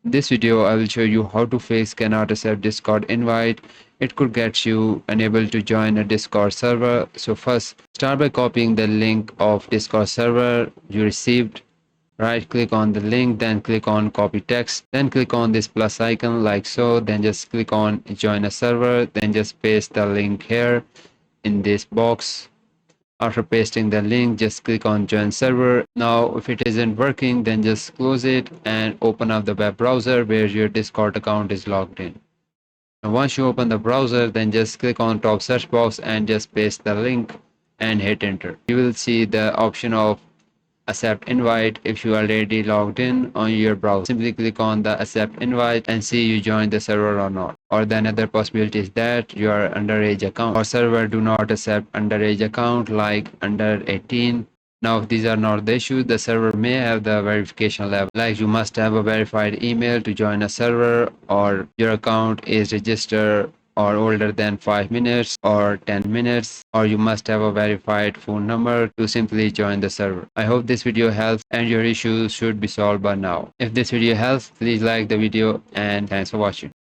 This video I will show you how to fix cannot accept Discord invite. It could get you unable to join a Discord server. So first start by copying the link of Discord server you received. Right click on the link, then click on copy text, then click on this plus icon like so, then just click on join a server, then just paste the link here in this box. After pasting the link, just click on join server. Now if it isn't working, then just close it and open up the web browser where your Discord account is logged in. And once you open the browser, then just click on top search box and just paste the link and hit enter. You will see the option of accept invite. If you are already logged in on your browser, simply click on the accept invite and see you join the server or not. Or the another possibility is that you are underage account or server do not accept underage account like under 18. Now, if these are not the issues, the server may have the verification level, like you must have a verified email to join a server, or your account is registered or older than 5 minutes or 10 minutes, or you must have a verified phone number to simply join the server. I hope this video helps and your issues should be solved by now. If this video helps, please like the video and thanks for watching.